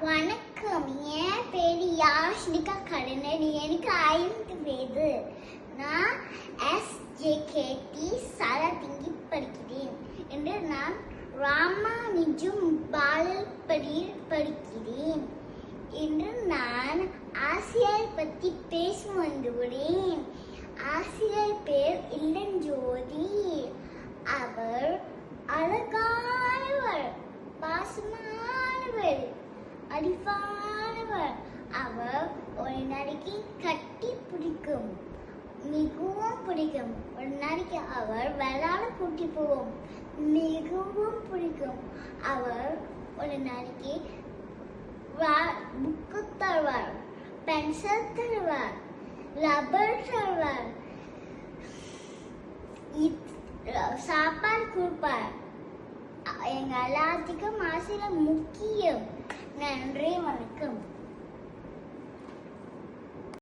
வணக்கம். என் பேரு யாஷினிகா கருணாநிதி. எனக்கு 5 வயது. நான் SJKT சாரதிங்கி படிக்கிறேன். என்று நான் ராமானுஜம் பாலப்பள்ளியில் படிக்கிறேன். இன்று நான் ஆசிரியர் பற்றி பேச வந்துள்ளேன். ஆசிரியர் பேர் இளஞ்சோதி. அவர் அழகானவர், பாசமானவர், அறிவானவர். அவர் ஒரு நாளைக்கு கட்டி பிடிக்கும், மிகவும் பிடிக்கும். ஒரு நாளைக்கு அவர் விளையாட கூட்டி போவோம், மிகவும் பிடிக்கும். அவர் ஒரு நாளைக்கு புக்கு தருவார், பென்சில் தருவார், ரப்பர் தருவார், சாப்பாடு கொடுப்பார். எங்க எல்லாத்துக்கும் ஆசிரியர் முக்கியம். நன்றி, வணக்கம்.